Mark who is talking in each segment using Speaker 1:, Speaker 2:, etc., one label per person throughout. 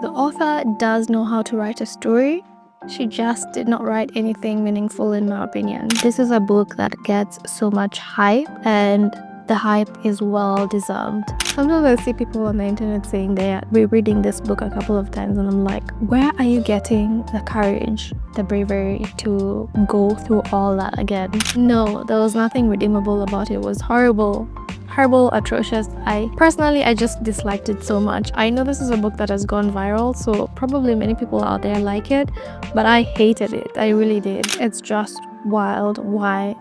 Speaker 1: The author does know how to write a story. She just did not write anything meaningful in my opinion. This is a book that gets so much hype, and the hype is well deserved. Sometimes I see people on the internet saying they're rereading this book a couple of times, and I'm like, where are you getting the courage, the bravery to go through all that again? No, there was nothing redeemable about it. It was horrible, atrocious. I just disliked it so much. I know this is a book that has gone viral, so probably many people out there like it, but I hated it. I really did. It's just wild. Why?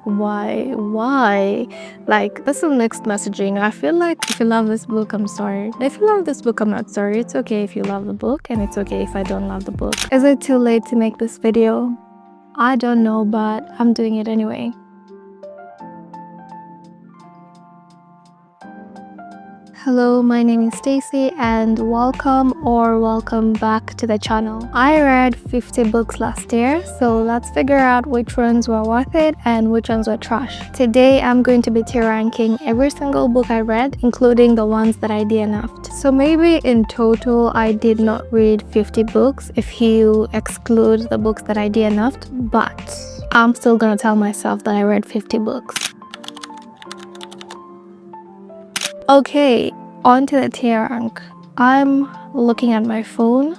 Speaker 1: Like, this is mixed messaging. I feel like if you love this book, I'm sorry. If you love this book, I'm not sorry. It's okay if you love the book, and it's okay if I don't love the book. Is it too late to make this video? I don't know, but I'm doing it anyway. Hello, my name is Stacy, and welcome back to the channel. I read 50 books last year, so let's figure out which ones were worth it and which ones were trash. Today I'm going to be tier ranking every single book I read, including the ones that I DNF'd. So maybe in total I did not read 50 books if you exclude the books that I DNF'd, but I'm still gonna tell myself that I read 50 books. Okay, on to the tier rank. I'm looking at my phone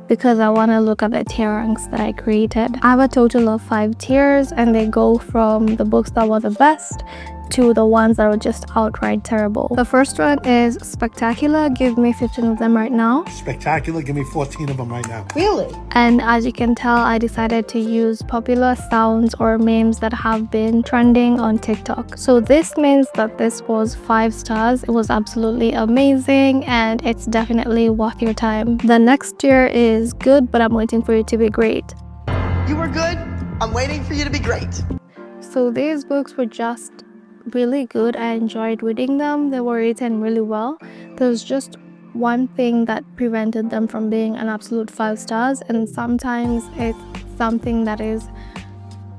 Speaker 1: because I want to look at the tier ranks that I created. I have a total of 5 tiers, and they go from the books that were the best to the ones that were just outright terrible. The first one is Spectacular. Give me 15 of them right now.
Speaker 2: Spectacular, give me 14 of them right now.
Speaker 3: Really?
Speaker 1: And as you can tell, I decided to use popular sounds or memes that have been trending on TikTok. So this means that this was 5 stars. It was absolutely amazing, and it's definitely worth your time. The next tier is Good, but I'm waiting for you to be great.
Speaker 3: You were good. I'm waiting for you to be great.
Speaker 1: So these books were just really good. I enjoyed reading them. They were written really well. There's just one thing that prevented them from being an absolute 5 stars, and sometimes it's something that is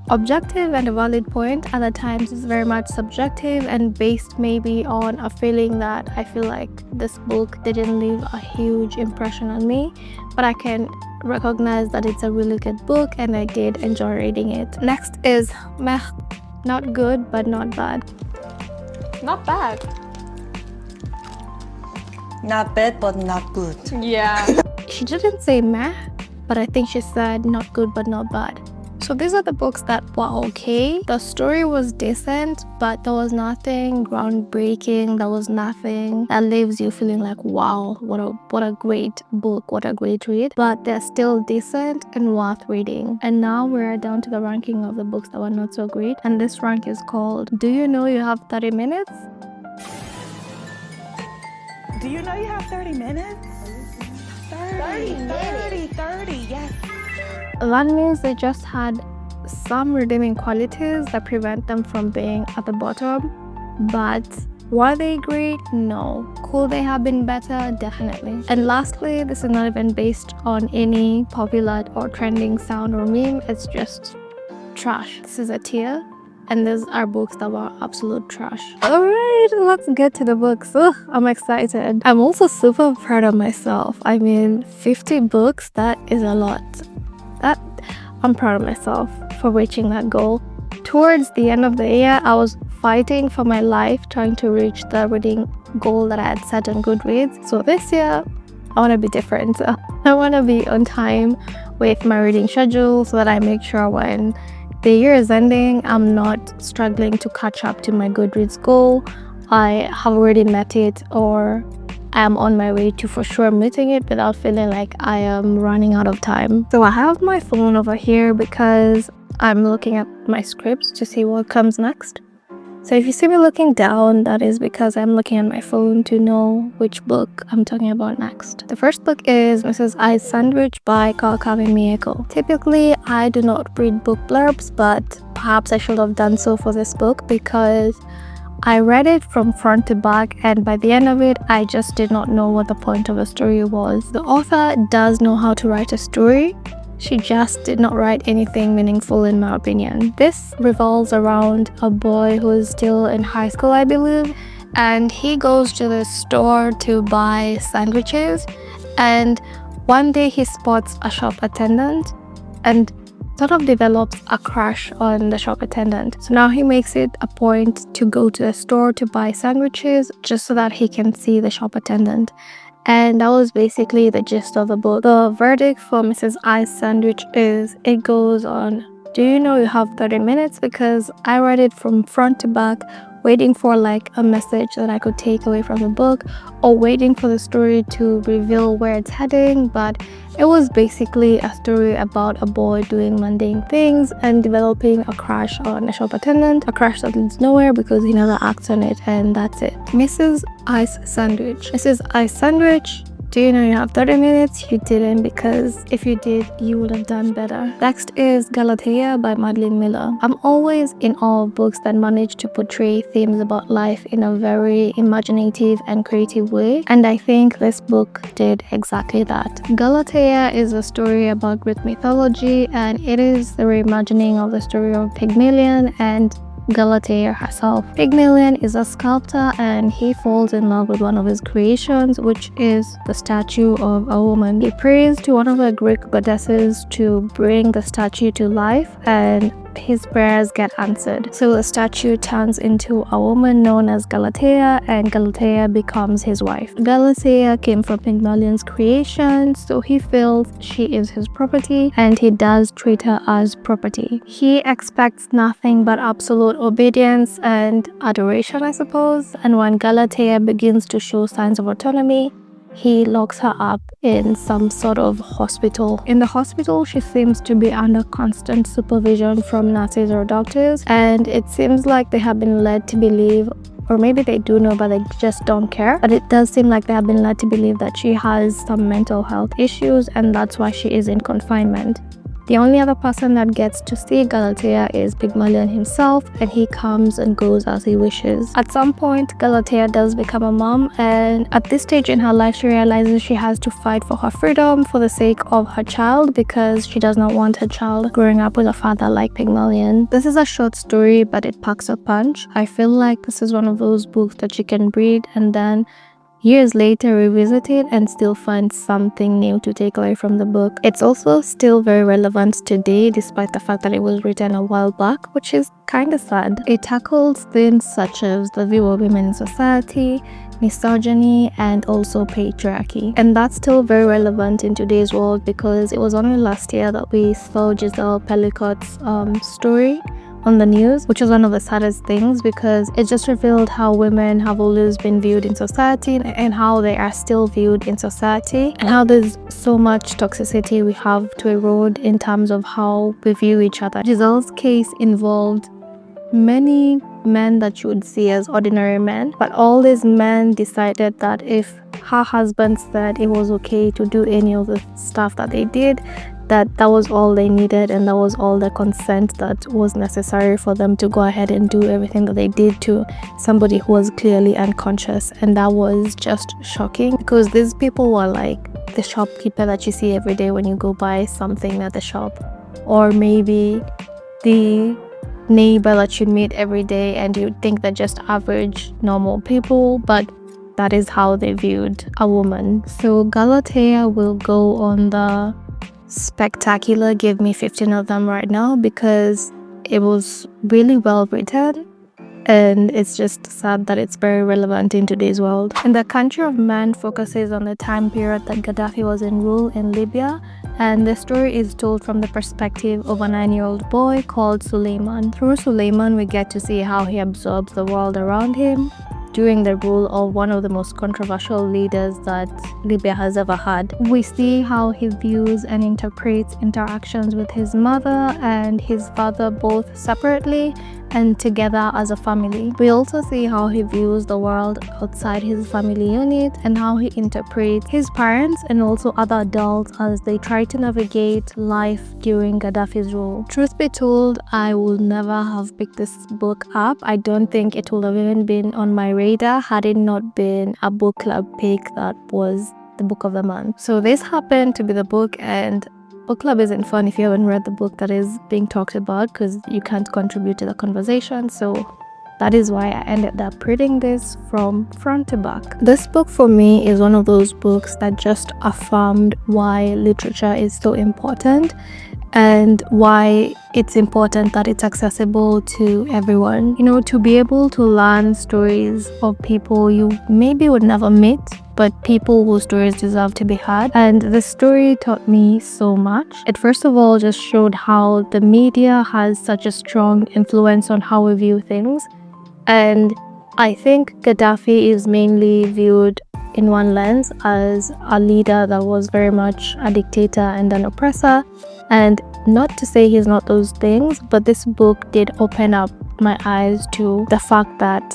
Speaker 1: objective and a valid point. Other times it's very much subjective and based maybe on a feeling that I feel like this book didn't leave a huge impression on me, but I can recognize that it's a really good book and I did enjoy reading it. Next is Meh. Not good, but not bad.
Speaker 4: Not bad.
Speaker 3: Not bad, but not good.
Speaker 4: Yeah.
Speaker 1: She didn't say meh, but I think she said not good, but not bad. So these are the books that were okay. The story was decent, but there was nothing groundbreaking. There was nothing that leaves you feeling like, wow, what a great book, what a great read. But they're still decent and worth reading. And now we're down to the ranking of the books that were not so great. And this rank is called Do You Know You Have 30 Minutes?
Speaker 4: Do you know you have 30 minutes? 30, yes.
Speaker 1: That means they just had some redeeming qualities that prevent them from being at the bottom. But were they great? No. Could they have been better? Definitely. And lastly, this is not even based on any popular or trending sound or meme. It's just trash. This is a tier, and these are books that were absolute trash. Alright, let's get to the books. Ugh, I'm excited. I'm also super proud of myself. I mean, 50 books, that is a lot. I'm proud of myself for reaching that goal. Towards the end of the year, I was fighting for my life trying to reach the reading goal that I had set on Goodreads. So this year, I want to be different. I want to be on time with my reading schedule so that I make sure when the year is ending, I'm not struggling to catch up to my Goodreads goal. I have already met it, or I am on my way to for sure meeting it without feeling like I am running out of time. So I have my phone over here because I'm looking at my scripts to see what comes next. So if you see me looking down, that is because I'm looking at my phone to know which book I'm talking about next. The first book is Mrs. I's Sandwich by Kawakami Mieko. Typically, I do not read book blurbs, but perhaps I should have done so for this book because I read it from front to back, and by the end of it, I just did not know what the point of the story was. The author does know how to write a story. She just did not write anything meaningful in my opinion. This revolves around a boy who is still in high school, I believe, and he goes to the store to buy sandwiches, and One day he spots a shop attendant and sort of develops a crush on the shop attendant. So now he makes it a point to go to the store to buy sandwiches just so that he can see the shop attendant. And that was basically the gist of the book. The verdict for Mrs. I's sandwich is it goes on, do you know you have 30 minutes? Because I read it from front to back, waiting for like a message that I could take away from the book, or waiting for the story to reveal where it's heading. But it was basically a story about a boy doing mundane things and developing a crush on a shop attendant, a crush that leads nowhere because he never acts on it, and that's it. Mrs. I's sandwich. Mrs. I's sandwich. Do you know you have 30 minutes? You didn't, because if you did, you would have done better. Next is Galatea by Madeline Miller. I'm always in awe of books that manage to portray themes about life in a very imaginative and creative way, and I think this book did exactly that. Galatea is a story about Greek mythology, and it is the reimagining of the story of Pygmalion and Galatea herself. Pygmalion is a sculptor and he falls in love with one of his creations, which is the statue of a woman. He prays to one of the Greek goddesses to bring the statue to life, and his prayers get answered. So the statue turns into a woman known as Galatea, and Galatea becomes his wife. Galatea came from Pygmalion's creation, so he feels she is his property and he does treat her as property. He expects nothing but absolute obedience and adoration, I suppose. And when Galatea begins to show signs of autonomy, he locks her up in some sort of hospital. In the hospital, she seems to be under constant supervision from nurses or doctors, and it seems like they have been led to believe, or maybe they do know but they just don't care, but it does seem like they have been led to believe that she has some mental health issues and that's why she is in confinement. The only other person that gets to see Galatea is Pygmalion himself, and he comes and goes as he wishes. At some point, Galatea does become a mom, and at this stage in her life, she realizes she has to fight for her freedom for the sake of her child, because she does not want her child growing up with a father like Pygmalion. This is a short story, but it packs a punch. I feel like this is one of those books that you can read and then years later revisit it and still find something new to take away from the book. It's also still very relevant today despite the fact that it was written a while back, which is kind of sad. It tackles themes such as the view of women in society, misogyny, and also patriarchy. And that's still very relevant in today's world, because it was only last year that we saw Giselle Pellicot's story on the news, which was one of the saddest things, because it just revealed how women have always been viewed in society and how they are still viewed in society, and how there's so much toxicity we have to erode in terms of how we view each other. Giselle's case involved many men that you would see as ordinary men, but all these men decided that if her husband said it was okay to do any of the stuff that they did, that was all they needed, and that was all the consent that was necessary for them to go ahead and do everything that they did to somebody who was clearly unconscious. And that was just shocking, because these people were like the shopkeeper that you see every day when you go buy something at the shop, or maybe the neighbor that you meet every day and you think they're just average normal people, but that is how they viewed a woman. So Galatea will go on the spectacular give me 15 of them right now, because it was really well written, and it's just sad that it's very relevant in today's world. And The Country of Man focuses on the time period that Gaddafi was in rule in Libya, and the story is told from the perspective of a 9-year-old boy called Suleiman. Through Suleiman, we get to see how he absorbs the world around him during the rule of one of the most controversial leaders that Libya has ever had. We see how he views and interprets interactions with his mother and his father, both separately and together as a family. We also see how he views the world outside his family unit, and how he interprets his parents and also other adults as they try to navigate life during Gaddafi's rule. Truth be told, I would never have picked this book up. I don't think it would have even been on my radar had it not been a book club pick that was the book of the month. So this happened to be the book, and book club isn't fun if you haven't read the book that is being talked about, because you can't contribute to the conversation. So that is why I ended up reading this from front to back. This book for me is one of those books that just affirmed why literature is so important and why it's important that it's accessible to everyone. You know, to be able to learn stories of people you maybe would never meet, but people whose stories deserve to be heard. And the story taught me so much. It first of all just showed how the media has such a strong influence on how we view things. And I think Gaddafi is mainly viewed in one lens as a leader that was very much a dictator and an oppressor. And not to say he's not those things, but this book did open up my eyes to the fact that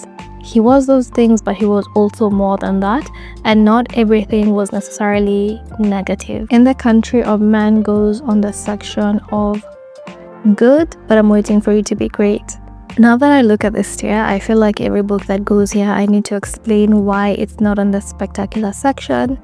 Speaker 1: he was those things, but he was also more than that, and not everything was necessarily negative. In the Country of Men goes on the section of good, but I'm waiting for you to be great. Now that I look at this tier, I feel like every book that goes here, I need to explain why it's not on the spectacular section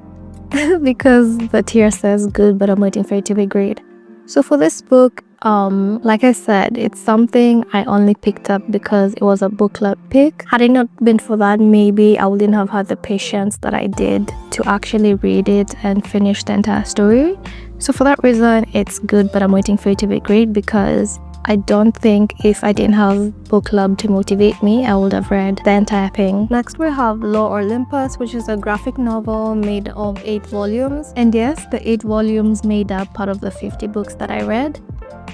Speaker 1: because the tier says good, but I'm waiting for it to be great. So for this book, like I said, it's something I only picked up because it was a book club pick. Had it not been for that, maybe I wouldn't have had the patience that I did to actually read it and finish the entire story. So for that reason, it's good, but I'm waiting for it to be great because I don't think if I didn't have book club to motivate me, I would have read the entire thing. Next we have Lore Olympus, which is a graphic novel made of 8 volumes. And yes, the 8 volumes made up part of the 50 books that I read.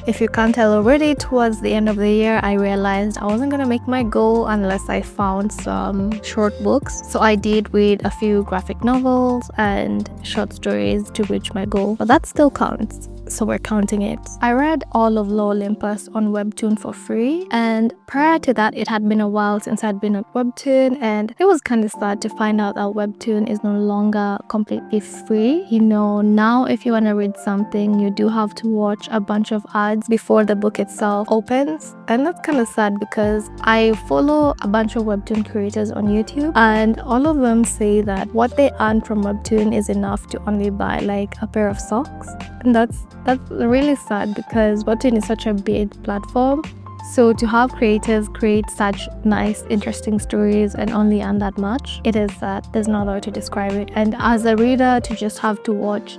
Speaker 1: If you can't tell already, towards the end of the year, I realized I wasn't gonna make my goal unless I found some short books. So I did read a few graphic novels and short stories to reach my goal, but that still counts. So we're counting it. I read all of Lore Olympus on Webtoon for free, and prior to that it had been a while since I'd been on Webtoon, and it was kind of sad to find out that Webtoon is no longer completely free. You know, now if you want to read something, you do have to watch a bunch of ads before the book itself opens, and that's kind of sad because I follow a bunch of Webtoon creators on YouTube, and all of them say that what they earn from Webtoon is enough to only buy like a pair of socks. And that's really sad because Webtoon is such a big platform. So to have creators create such nice, interesting stories and only earn that much, it is sad. There's no other way to describe it. And as a reader, to just have to watch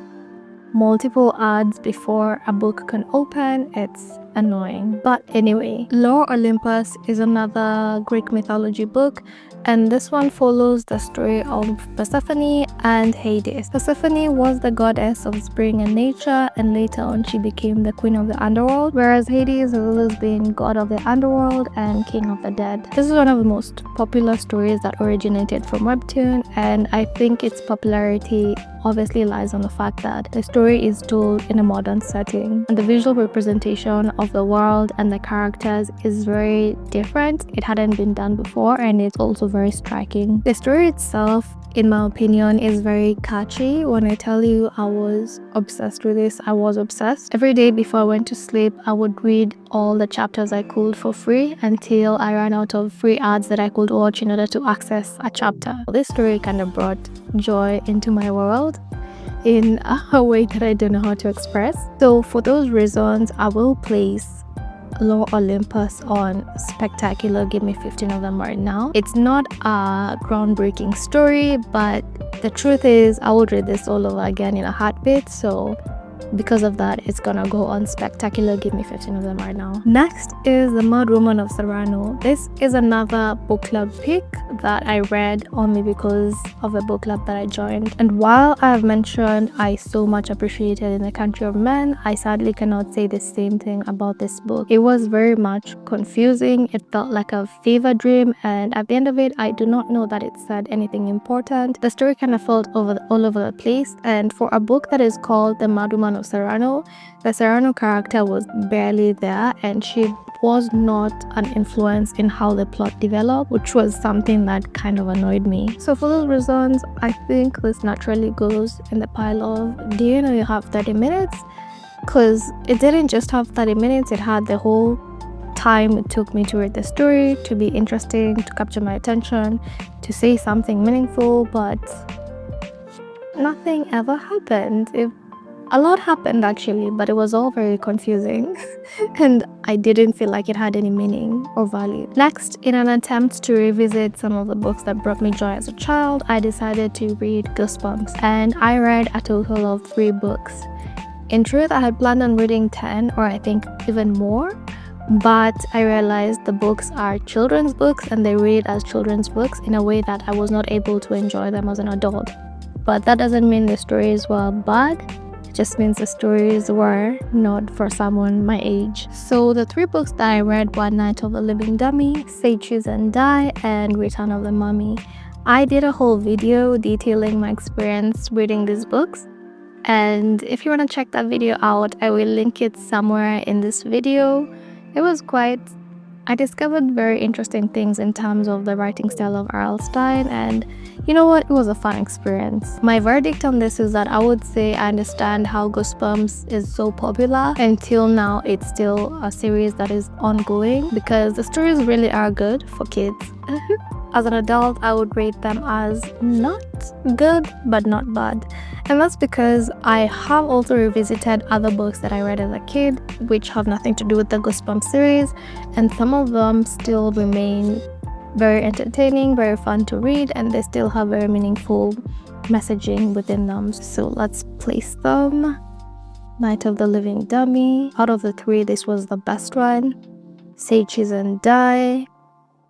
Speaker 1: multiple ads before a book can open, it's annoying. But anyway, Lore Olympus is another Greek mythology book, and this one follows the story of Persephone and Hades. Persephone was the goddess of spring and nature, and later on she became the queen of the underworld, whereas Hades has always been god of the underworld and king of the dead. This is one of the most popular stories that originated from Webtoon, and I think its popularity obviously lies on the fact that the story is told in a modern setting, and the visual representation of the world and the characters is very different. It hadn't been done before, and it's also very striking. The story itself, in my opinion, is very catchy. When I tell you I was obsessed with this, I was obsessed. Every day before I went to sleep, I would read all the chapters I could for free until I ran out of free ads that I could watch in order to access a chapter. This story kind of brought joy into my world in a way that I don't know how to express. So for those reasons, I will place Lore Olympus on spectacular. Give me 15 of them right now. It's not a groundbreaking story, but the truth is I would read this all over again in a heartbeat. So because of that, it's gonna go on spectacular. Give me 15 of them right now. Next is The Madwoman of Serrano. This is another book club pick that I read only because of a book club that I joined. And while I have mentioned I so much appreciated In the Country of Men, I sadly cannot say the same thing about this book. It was very much confusing. It felt like a fever dream, and at the end of it, I do not know that it said anything important. The story kind of felt all over the place, and for a book that is called The Madwoman of Serrano, the Serrano character was barely there, and she was not an influence in how the plot developed, which was something that kind of annoyed me. So for those reasons, I think this naturally goes in the pile of, do you know you have 30 minutes? Because it didn't just have 30 minutes, it had the whole time it took me to read the story, to be interesting, to capture my attention, to say something meaningful, but nothing ever happened. A lot happened actually, but it was all very confusing and I didn't feel like it had any meaning or value. Next, in an attempt to revisit some of the books that brought me joy as a child, I decided to read Goosebumps, and I read a total of 3 books. In truth, I had planned on reading 10 or I think even more, but I realized the books are children's books and they read as children's books in a way that I was not able to enjoy them as an adult. But that doesn't mean the stories were bad. It just means the stories were not for someone my age. So the 3 books that I read were Night of the Living Dummy, Say Choose and Die, and Return of the Mummy. I did a whole video detailing my experience reading these books, and if you want to check that video out, I will link it somewhere in this video. It was I discovered very interesting things in terms of the writing style of R L Stine, and you know what, it was a fun experience. My verdict on this is that I would say I understand how Goosebumps is so popular. Until now, it's still a series that is ongoing because the stories really are good for kids. As an adult, I would rate them as not good but not bad, and that's because I have also revisited other books that I read as a kid which have nothing to do with the Goosebumps series, and some of them still remain very entertaining, very fun to read, and they still have very meaningful messaging within them. So let's place them. Night of the Living Dummy. Out of the 3, this was the best one. Say Choose and Die.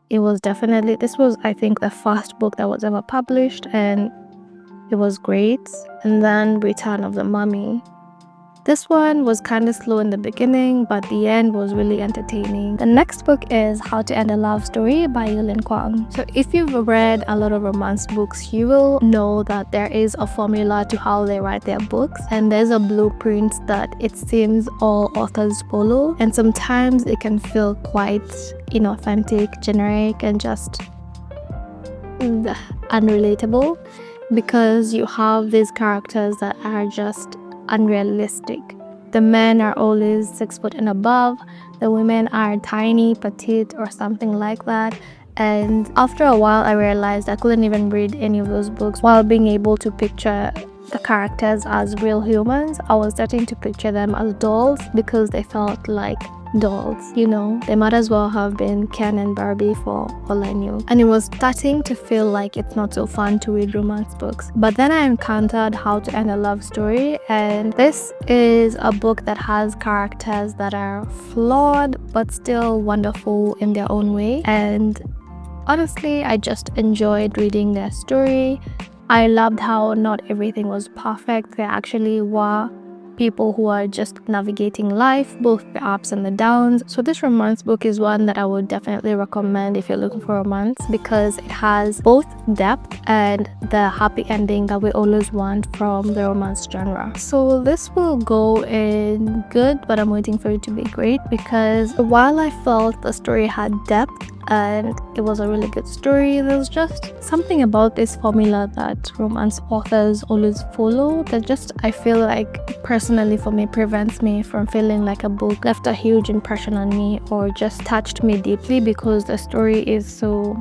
Speaker 1: This was I think the first book that was ever published, and it was great. And then Return of the Mummy. This one was kind of slow in the beginning, but the end was really entertaining. The next book is How to End a Love Story by Yulin Kuang. So if you've read a lot of romance books, you will know that there is a formula to how they write their books, and there's a blueprint that it seems all authors follow, and sometimes it can feel quite inauthentic, generic, and just unrelatable because you have these characters that are just unrealistic. The men are always 6 foot and above, the women are tiny, petite, or something like that. And after a while, I realized I couldn't even read any of those books while being able to picture the characters as real humans. I was starting to picture them as dolls because they felt like dolls. They might as well have been Ken and Barbie for all I knew. And it was starting to feel like it's not so fun to read romance books. But then I encountered How to End a Love Story, and this is a book that has characters that are flawed but still wonderful in their own way. And honestly, I just enjoyed reading their story. I loved how not everything was perfect. There actually were people who are just navigating life, both the ups and the downs. So this romance book is one that I would definitely recommend if you're looking for romance, because it has both depth and the happy ending that we always want from the romance genre. So this will go in good, but I'm waiting for it to be great, because while I felt the story had depth and it was a really good story, there's just something about this formula that romance authors always follow that just, I feel like, personally for me, prevents me from feeling like a book left a huge impression on me or just touched me deeply, because the story is so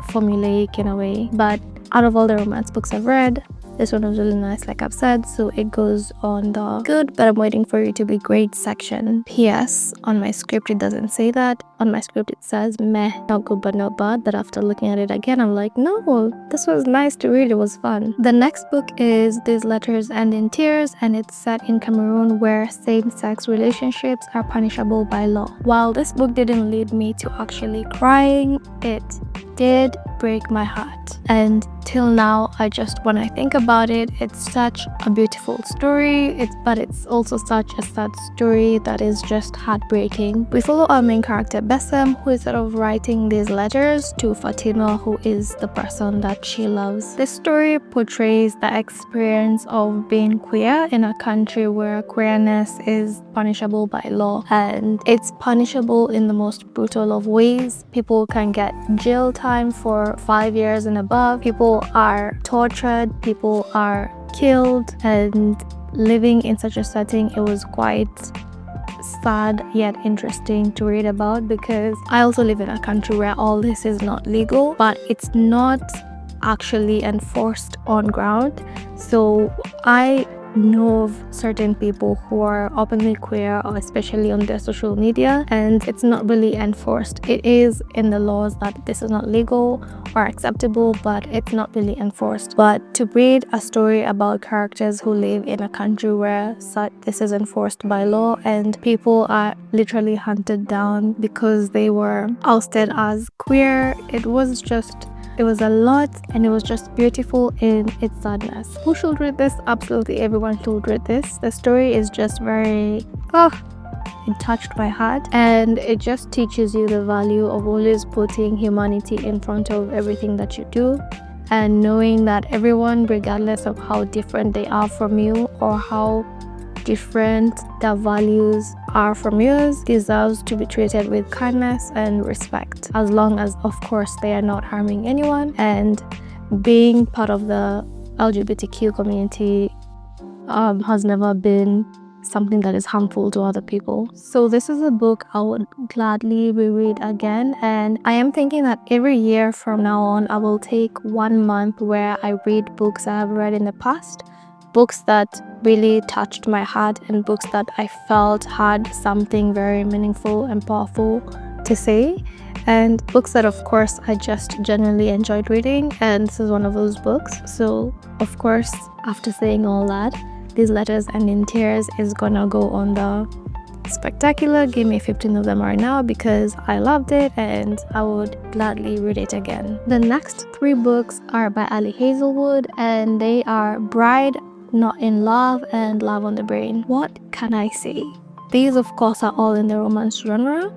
Speaker 1: formulaic in a way. But out of all the romance books I've read, this one was really nice, like I've said, so it goes on the good, but I'm waiting for it to be great section. P.S. On my script, it doesn't say that. On my script, it says meh, not good but not bad. But after looking at it again, I'm like, no, this was nice to read. It was fun. The next book is These Letters End in Tears, and it's set in Cameroon, where same-sex relationships are punishable by law. While this book didn't lead me to actually crying, it did break my heart, and till now, when I think about it, it's such a beautiful story, but it's also such a sad story that is just heartbreaking. We follow our main character Bessem, who is sort of writing these letters to Fatima, who is the person that she loves. This story portrays the experience of being queer in a country where queerness is punishable by law, and it's punishable in the most brutal of ways. People can get jail time for 5 years and above. People are tortured, people are killed, and living in such a setting, it was quite sad yet interesting to read about, because I also live in a country where all this is not legal, but it's not actually enforced on ground. So I know of certain people who are openly queer, or especially on their social media, and it's not really enforced. It is in the laws that this is not legal or acceptable, but it's not really enforced. But to read a story about characters who live in a country where this is enforced by law and people are literally hunted down because they were ousted as queer, it was a lot, and it was just beautiful in its sadness. Who should read this? Absolutely everyone should read this. The story is just very, it touched my heart, and it just teaches you the value of always putting humanity in front of everything that you do, and knowing that everyone, regardless of how different they are from you or how different their values are from yours, deserves to be treated with kindness and respect, as long as, of course, they are not harming anyone. And being part of the LGBTQ community has never been something that is harmful to other people. So this is a book I would gladly reread again, and I am thinking that every year from now on I will take 1 month where I read books I have read in the past, books that really touched my heart, and books that I felt had something very meaningful and powerful to say, and books that, of course, I just genuinely enjoyed reading, and this is one of those books. So, of course, after saying all that, These Letters End in Tears is gonna go on the spectacular. Give me 15 of them right now because I loved it and I would gladly read it again. The next 3 books are by Ali Hazelwood, and they are Bride, Not in Love, and Love on the Brain. What can I say? These, of course, are all in the romance genre,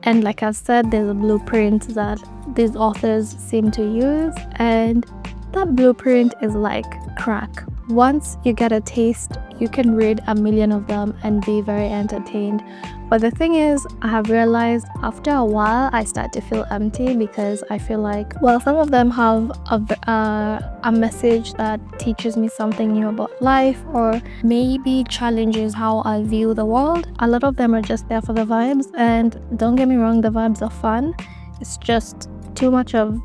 Speaker 1: and like I've said, there's a blueprint that these authors seem to use, and that blueprint is like crack. Once you get a taste, you can read a million of them and be very entertained. But the thing is, I have realized after a while I start to feel empty, because I feel like, well, some of them have a message that teaches me something new about life, or maybe challenges how I view the world. A lot of them are just there for the vibes, and don't get me wrong, the vibes are fun. It's just too much of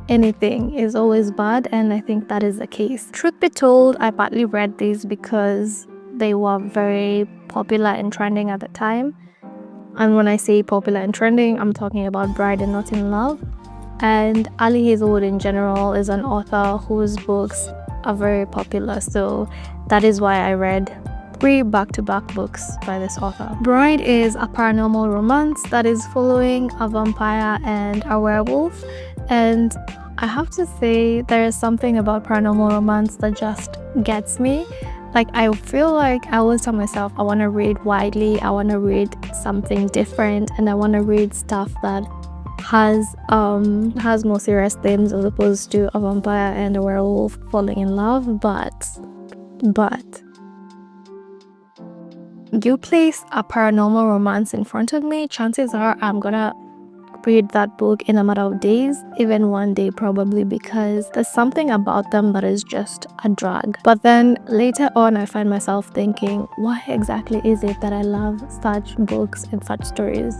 Speaker 1: anything is always bad, and I think that is the case. Truth be told, I partly read these because they were very popular and trending at the time. And when I say popular and trending, I'm talking about Bride and Not in Love. And Ali Hazelwood in general is an author whose books are very popular, so that is why I read 3 back-to-back books by this author. Bride is a paranormal romance that is following a vampire and a werewolf, and I have to say, there is something about paranormal romance that just gets me. Like, I feel like I always tell myself I want to read widely, I want to read something different, and I want to read stuff that has more serious themes as opposed to a vampire and a werewolf falling in love. But you place a paranormal romance in front of me, chances are I'm gonna read that book in a matter of days, even one day probably, because there's something about them that is just a drag. But then later on I find myself thinking, why exactly is it that I love such books and such stories?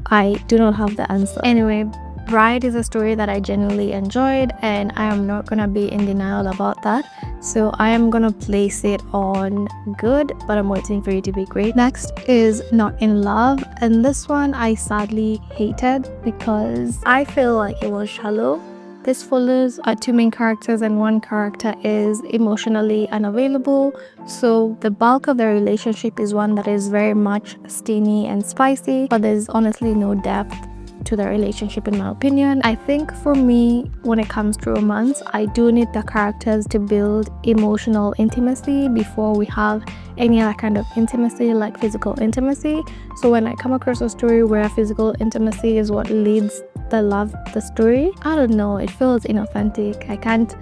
Speaker 1: I do not have the answer. Anyway, Bride is a story that I genuinely enjoyed, and I am not gonna be in denial about that. So I am gonna place it on good, but I'm waiting for it to be great. Next is Not in Love, and this one I sadly hated because I feel like it was shallow. This follows 2 main characters, and one character is emotionally unavailable. So the bulk of the relationship is one that is very much steamy and spicy, but there's honestly no depth to the relationship, in my opinion. I think for me, when it comes to romance, I do need the characters to build emotional intimacy before we have any other kind of intimacy, like physical intimacy. So when I come across a story where physical intimacy is what leads the story, I don't know, it feels inauthentic. I can't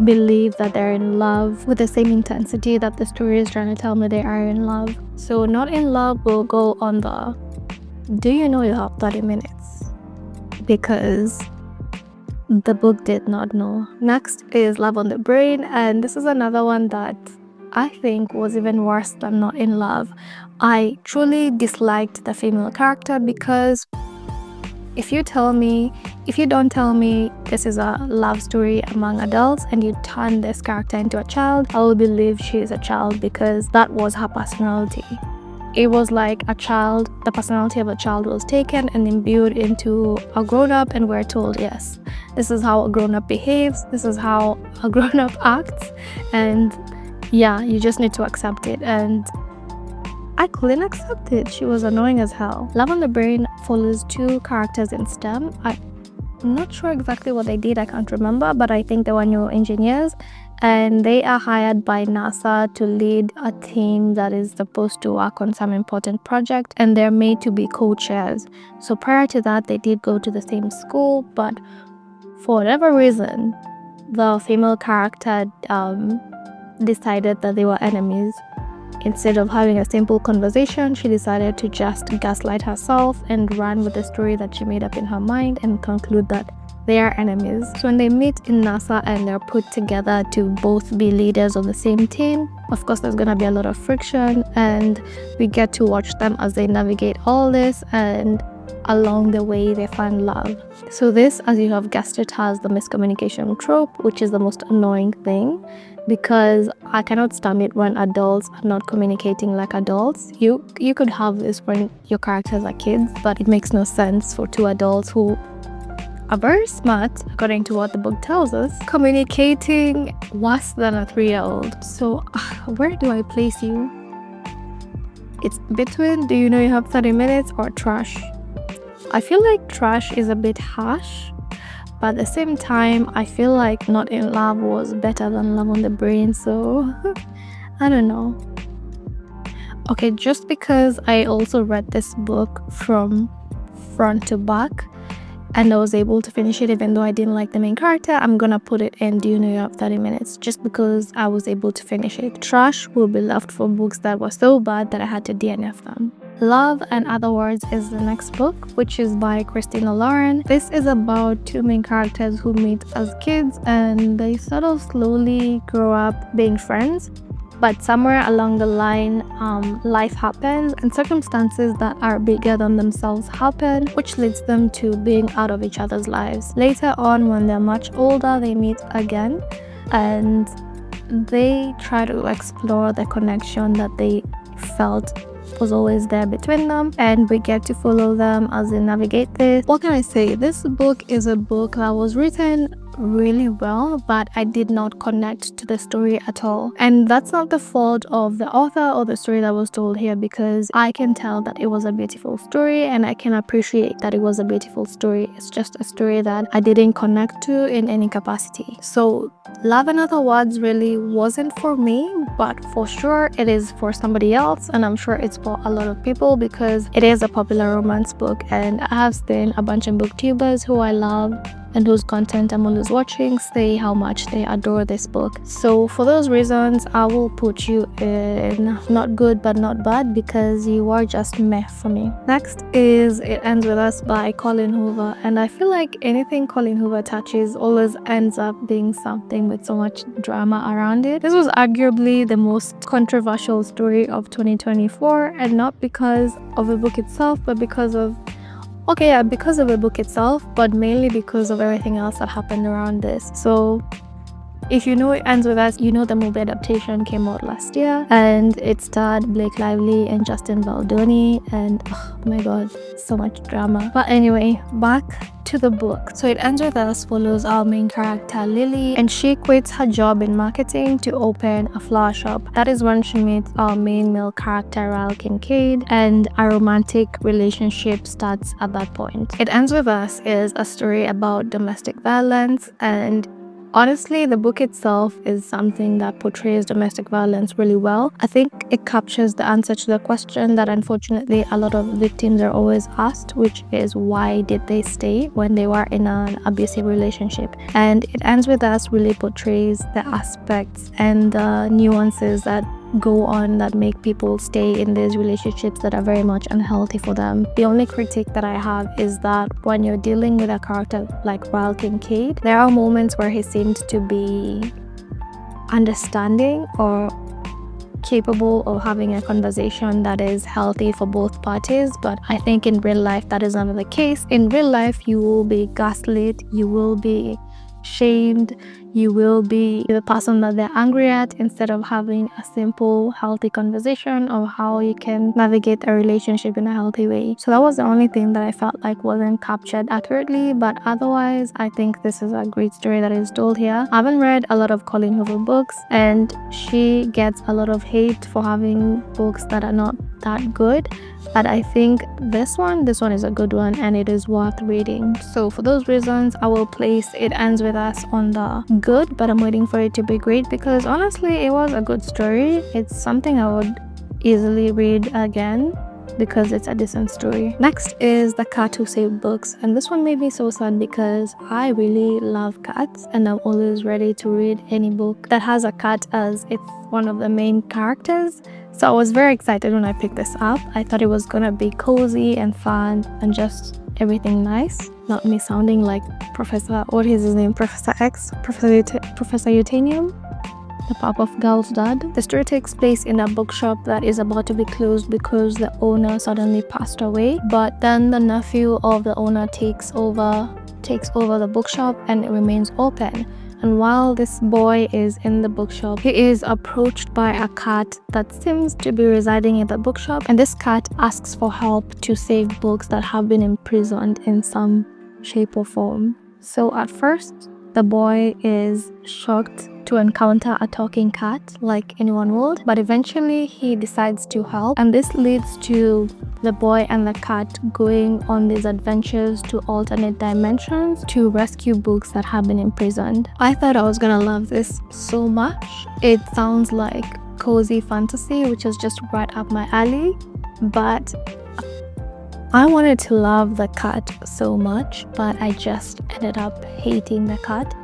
Speaker 1: believe that they're in love with the same intensity that the story is trying to tell me they are in love. So Not in Love will go on the do you know you have 30 minutes? Because the book did not know. Next is Love on the Brain, and this is another one that I think was even worse than Not in Love. I truly disliked the female character because If you don't tell me this is a love story among adults and you turn this character into a child, I will believe she is a child, because that was her personality. It was like a child, the personality of a child was taken and imbued into a grown-up, and we're told, yes, this is how a grown-up behaves, this is how a grown-up acts, and yeah, you just need to accept it. And I couldn't accept it. She was annoying as hell. Love on the Brain follows two characters in STEM. I'm not sure exactly what they did, I can't remember, but I think they were new engineers, and they are hired by NASA to lead a team that is supposed to work on some important project, and they're made to be co-chairs. So prior to that, they did go to the same school, but for whatever reason, the female character decided that they were enemies. Instead of having a simple conversation, she decided to just gaslight herself and run with the story that she made up in her mind and conclude that they are enemies. So when they meet in NASA and they're put together to both be leaders of the same team, of course there's gonna be a lot of friction, and we get to watch them as they navigate all this, and along the way they find love. So this, as you have guessed it, has the miscommunication trope, which is the most annoying thing, because I cannot stand it when adults are not communicating like adults. You could have this when your characters are kids, but it makes no sense for two adults who are very smart, according to what the book tells us, communicating worse than a 3-year-old. So where do I place you? It's between do you know you have 30 minutes or trash. I feel like trash is a bit harsh, but at the same time I feel like Not in Love was better than Love on the Brain, so I don't know. Okay, just because I also read this book from front to back and I was able to finish it even though I didn't like the main character, I'm gonna put it in do you know you have 30 minutes just because I was able to finish it. Trash will be left for books that were so bad that I had to DNF them. Love and Other Words is the next book, which is by Christina Lauren. This is about two main characters who meet as kids and they sort of slowly grow up being friends, but somewhere along the line life happens and circumstances that are bigger than themselves happen, which leads them to being out of each other's lives. Later on, when they're much older, they meet again and they try to explore the connection that they felt was always there between them, and we get to follow them as they navigate this. What can I say? This book is a book that was written really well, but I did not connect to the story at all, and that's not the fault of the author or the story that was told here, because I can tell that it was a beautiful story and I can appreciate that it was a beautiful story. It's just a story that I didn't connect to in any capacity. So Love and Other Words really wasn't for me, but for sure it is for somebody else, and I'm sure it's for a lot of people because it is a popular romance book, and I have seen a bunch of booktubers who I love and whose content I'm always watching say how much they adore this book. So for those reasons, I will put you in not good but not bad, because you are just meh for me. Next is It Ends With Us by Colleen Hoover, and I feel like anything Colleen Hoover touches always ends up being something with so much drama around it. This was arguably the most controversial story of 2024, and not because of the book itself, but because of because of the book itself, but mainly because of everything else that happened around this. So if you know It Ends With Us, you know the movie adaptation came out last year and it starred Blake Lively and Justin Baldoni, and oh my god, so much drama. But anyway, back to the book. So It Ends With Us follows our main character Lily, and she quits her job in marketing to open a flower shop. That is when she meets our main male character Ryle Kincaid, and a romantic relationship starts at that point. It Ends With Us is a story about domestic violence, and honestly, the book itself is something that portrays domestic violence really well. I think it captures the answer to the question that unfortunately a lot of victims are always asked, which is why did they stay when they were in an abusive relationship? And It Ends With Us really portrays the aspects and the nuances that go on that make people stay in these relationships that are very much unhealthy for them. The only critique that I have is that when you're dealing with a character like Ryle Kincaid, there are moments where he seemed to be understanding or capable of having a conversation that is healthy for both parties. But I think in real life that is not the case. In real life, you will be gaslit, you will be shamed, you will be the person that they're angry at, instead of having a simple healthy conversation of how you can navigate a relationship in a healthy way. So that was the only thing that I felt like wasn't captured accurately, but otherwise I think this is a great story that is told here. I haven't read a lot of Colleen Hoover books, and she gets a lot of hate for having books that are not that good, but I think this one is a good one and it is worth reading. So for those reasons, I will place It Ends With Us on the good, but I'm waiting for it to be great, because honestly it was a good story. It's something I would easily read again because it's a decent story. Next is The Cat Who Saved Books, and this one made me so sad because I really love cats and I'm always ready to read any book that has a cat as it's one of the main characters. So I was very excited when I picked this up. I thought it was gonna be cozy and fun and just everything nice. Not me sounding like Professor X, Professor Utanium, the Powerpuff Girls' dad. The story takes place in a bookshop that is about to be closed because the owner suddenly passed away, but then the nephew of the owner takes over the bookshop and it remains open. And while this boy is in the bookshop, he is approached by a cat that seems to be residing in the bookshop, and this cat asks for help to save books that have been imprisoned in some shape or form. So at first, the boy is shocked to encounter a talking cat like anyone would, but eventually he decides to help, and this leads to the boy and the cat going on these adventures to alternate dimensions to rescue books that have been imprisoned. I thought I was gonna love this so much. It sounds like cozy fantasy, which is just right up my alley, but I wanted to love the cat so much, but I just ended up hating the cat,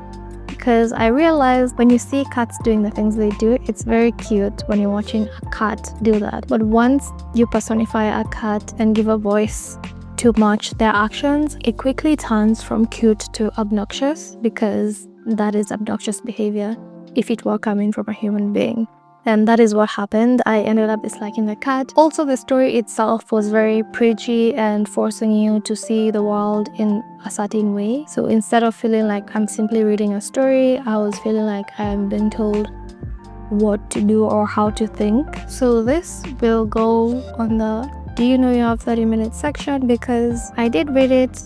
Speaker 1: because I realized when you see cats doing the things they do, it's very cute when you're watching a cat do that. But once you personify a cat and give a voice to match their actions, it quickly turns from cute to obnoxious, because that is obnoxious behavior if it were coming from a human being. And that is what happened. I ended up disliking the cat. Also, the story itself was very preachy and forcing you to see the world in a certain way. So instead of feeling like I'm simply reading a story, I was feeling like I'm being told what to do or how to think. So this will go on the Do You Know You Have 30 Minutes section, because I did read it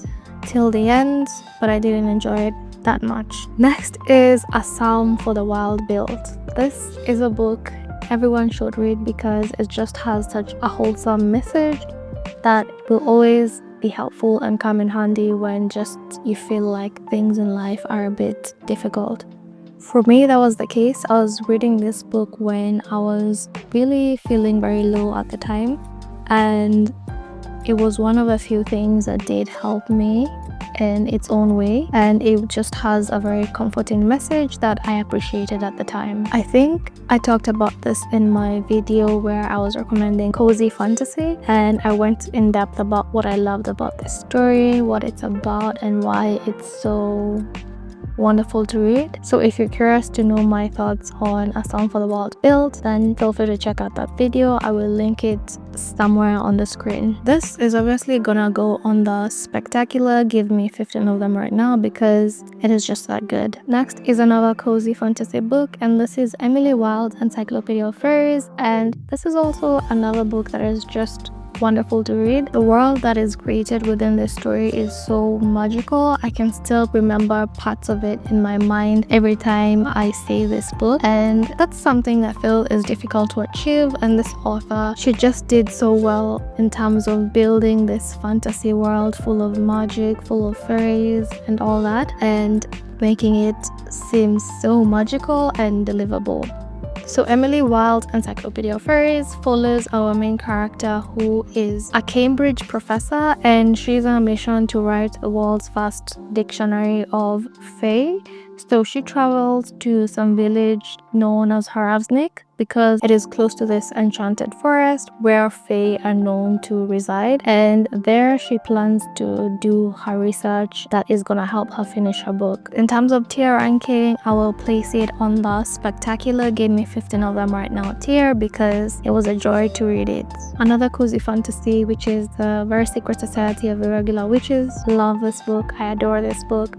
Speaker 1: till the end, but I didn't enjoy it that much. Next is A Psalm for the Wild Built. This is a book everyone should read because it just has such a wholesome message that will always be helpful and come in handy when just you feel like things in life are a bit difficult. For me, that was the case. I was reading this book when I was really feeling very low at the time, and it was one of a few things that did help me in its own way, and it just has a very comforting message that I appreciated at the time. I think I talked about this in my video where I was recommending cozy fantasy, and I went in depth about what I loved about this story, what it's about, and why it's so wonderful to read. So if you're curious to know my thoughts on A Psalm for the Wild Built, then feel free to check out that video. I will link it somewhere on the screen. This is obviously gonna go on the spectacular. Give me 15 of them right now because it is just that good. Next is another cozy fantasy book, and this is Emily Wilde's Encyclopedia of Fairies, and this is also another book that is just wonderful to read. The world that is created within this story is so magical. I can still remember parts of it in my mind every time I say this book, and that's something I feel is difficult to achieve, and this author, she just did so well in terms of building this fantasy world full of magic, full of fairies and all that, and making it seem so magical and deliverable. So Emily Wilde's Encyclopedia of Fairies follows our main character, who is a Cambridge professor, and she's on a mission to write the world's first dictionary of fae. So she travels to some village known as Haravnik because it is close to this enchanted forest where fae are known to reside, and there she plans to do her research that is gonna help her finish her book. In terms of tier ranking, I will place it on the spectacular, gave me 15 of them right now tier because it was a joy to read it. Another cozy fantasy, which is the Very Secret Society of Irregular Witches. Love this book. I adore this book.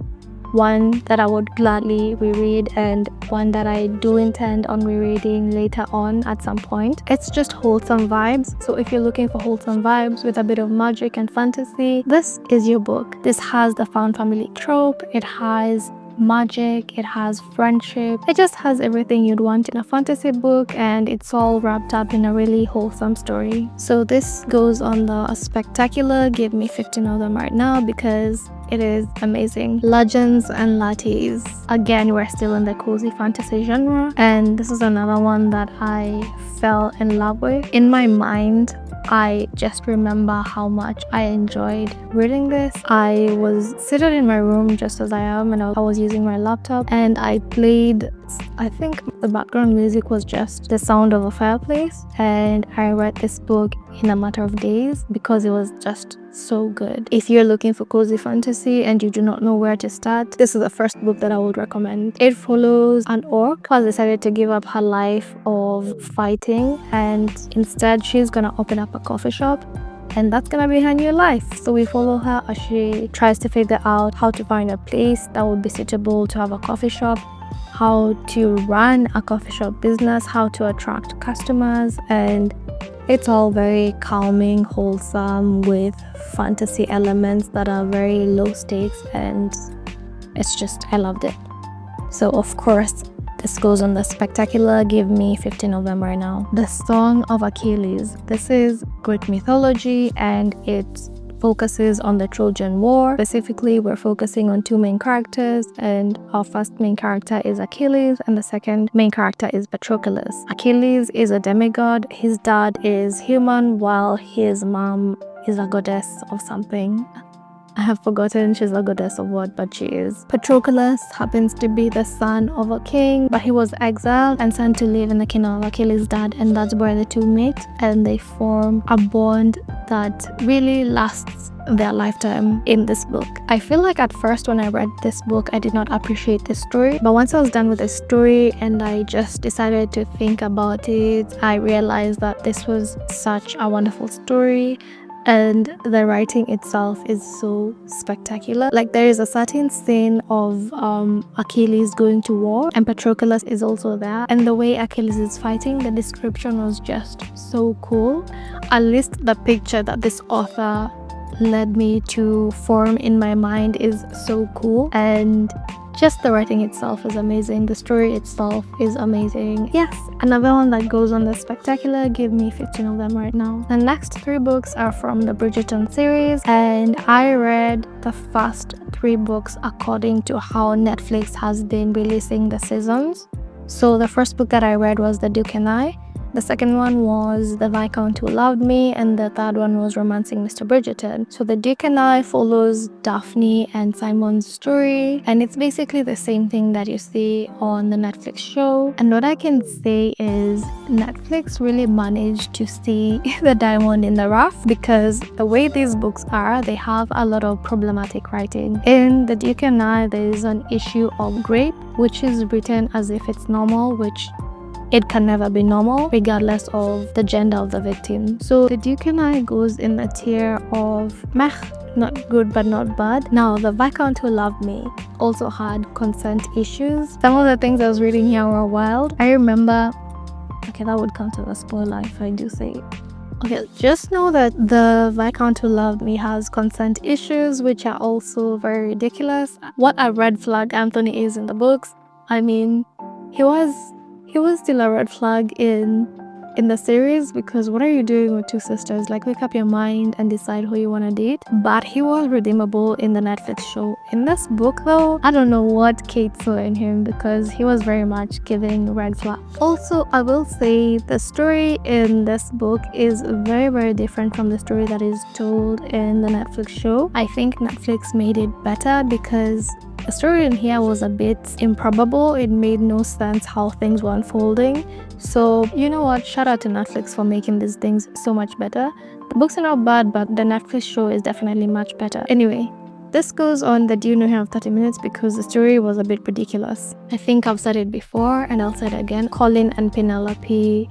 Speaker 1: One that I would gladly reread, and one that I do intend on rereading later on at some point. It's just wholesome vibes. So if you're looking for wholesome vibes with a bit of magic and fantasy, this is your book. This has the found family trope. It has magic, it has friendship, it just has everything you'd want in a fantasy book, and it's all wrapped up in a really wholesome story. So this goes on the spectacular, give me 15 of them right now because it is amazing. Legends and Lattes. Again, we're still in the cozy fantasy genre, and this is another one that I fell in love with. In my mind, I just remember how much I enjoyed reading this. I was seated in my room just as I am, and I was using my laptop, and I played, I think the background music was just the sound of a fireplace, and I read this book in a matter of days because it was just so good. If you're looking for cozy fantasy and you do not know where to start, this is the first book that I would recommend. It follows an orc who has decided to give up her life of fighting, and instead she's gonna open up a coffee shop, and that's gonna be her new life. So we follow her as she tries to figure out how to find a place that would be suitable to have a coffee shop, how to run a coffee shop business, how to attract customers, and it's all very calming, wholesome, with fantasy elements that are very low stakes, and it's just, I loved it. So of course, this goes on the spectacular, give me 15 of them right now. The Song of Achilles. This is Greek mythology, and it focuses on the Trojan War. Specifically, we're focusing on two main characters, and our first main character is Achilles, and the second main character is Patroclus. Achilles is a demigod. His dad is human, while his mom is a goddess of something. I have forgotten she's a goddess of what, but she is. Patroclus happens to be the son of a king, but he was exiled and sent to live in the kingdom of Achilles' dad, and that's where the two meet, and they form a bond that really lasts their lifetime in this book. I feel like at first when I read this book, I did not appreciate this story, but once I was done with the story and I just decided to think about it, I realized that this was such a wonderful story. And the writing itself is so spectacular. Like, there is a certain scene of Achilles going to war, and Patroclus is also there, and the way Achilles is fighting, the description was just so cool. At least the picture that this author led me to form in my mind is so cool, and just the writing itself is amazing. The story itself is amazing. Yes, another one that goes on the spectacular, give me 15 of them right now. The next 3 books are from the Bridgerton series, and I read the first 3 books according to how Netflix has been releasing the seasons. So the first book that I read was The Duke and I. The second one was The Viscount Who Loved Me, and the third one was Romancing Mr. Bridgerton. So The Duke and I follows Daphne and Simon's story, and it's basically the same thing that you see on the Netflix show. And what I can say is Netflix really managed to see the diamond in the rough, because the way these books are, they have a lot of problematic writing. In The Duke and I, there is an issue of rape, which is written as if it's normal, which it can never be normal, regardless of the gender of the victim. So The Duke and I goes in the tier of meh, not good but not bad. Now, The Viscount Who Loved Me also had consent issues. Some of the things I was reading here were wild. I remember, okay, that would count as a spoiler if I do say it. Okay, just know that The Viscount Who Loved Me has consent issues, which are also very ridiculous. What a red flag Anthony is in the books. I mean, he was still a red flag in the series, because what are you doing with 2 sisters? Like, make up your mind and decide who you want to date. But he was redeemable in the Netflix show. In this book though, I don't know what Kate saw in him, because he was very much giving red flag. Also, I will say the story in this book is very, very different from the story that is told in the Netflix show. I think Netflix made it better because the story in here was a bit improbable. It made no sense how things were unfolding. So you know what, shout out to Netflix for making these things so much better. The books are not bad, but the Netflix show is definitely much better. Anyway, this goes on the Do You Know Him of 30 Minutes because the story was a bit ridiculous. I think I've said it before and I'll say it again. Colleen and Penelope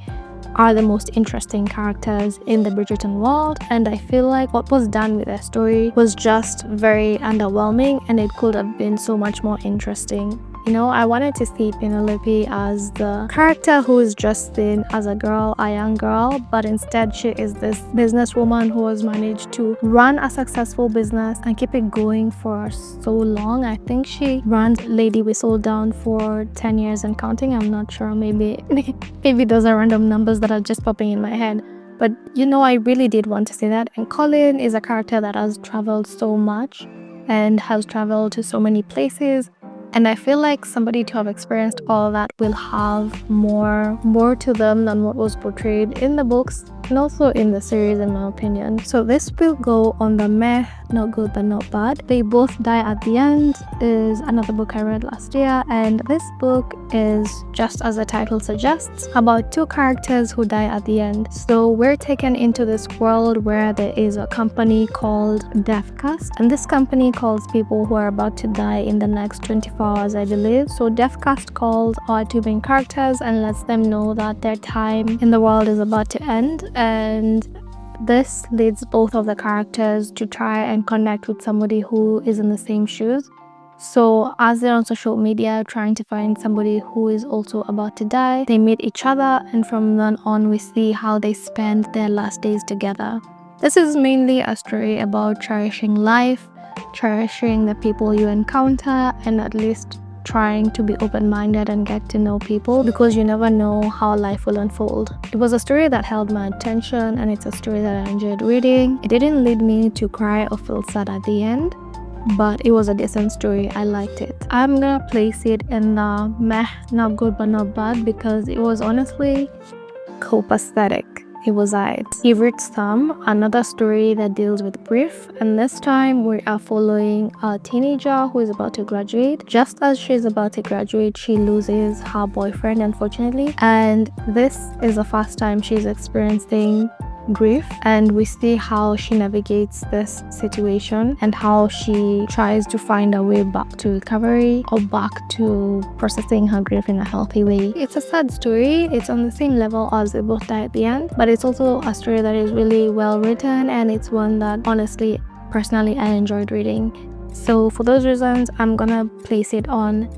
Speaker 1: are the most interesting characters in the Bridgerton world, and I feel like what was done with their story was just very underwhelming and it could have been so much more interesting. You know, I wanted to see Penelope as the character who is just seen as a girl, a young girl, but instead she is this businesswoman who has managed to run a successful business and keep it going for so long. I think she ran Lady Whistledown for 10 years and counting. I'm not sure, maybe those are random numbers that are just popping in my head. But you know, I really did want to see that. And Colleen is a character that has traveled so much and has traveled to so many places. And I feel like somebody to have experienced all that will have more to them than what was portrayed in the books and also in the series, in my opinion. So this will go on the meh, not good but not bad. They both die at the end is another book I read last year, and this book is, just as the title suggests, about two characters who die at the end. So we're taken into this world where there is a company called Deathcast, and this company calls people who are about to die in the next 24 hours, I believe. So Deathcast calls our two main characters and lets them know that their time in the world is about to end, and this leads both of the characters to try and connect with somebody who is in the same shoes. So as they're on social media trying to find somebody who is also about to die, they meet each other, and from then on we see how they spend their last days together. This is mainly a story about cherishing life, cherishing the people you encounter, and at least trying to be open-minded and get to know people, because you never know how life will unfold. It was a story that held my attention, and it's a story that I enjoyed reading. It didn't lead me to cry or feel sad at the end, but it was a decent story. I liked it. I'm gonna place it in the meh, not good but not bad, because it was honestly copacetic. It was alright. Favorite Thumb, another story that deals with grief, and this time we are following a teenager who is about to graduate. Just as she's about to graduate, she loses her boyfriend, unfortunately, and this is the first time she's experiencing grief, and we see how she navigates this situation and how she tries to find a way back to recovery or back to processing her grief in a healthy way. It's a sad story. It's on the same level as They Both Die at the End, but it's also a story that is really well written, and it's one that honestly, personally, I enjoyed reading. So for those reasons, I'm gonna place it on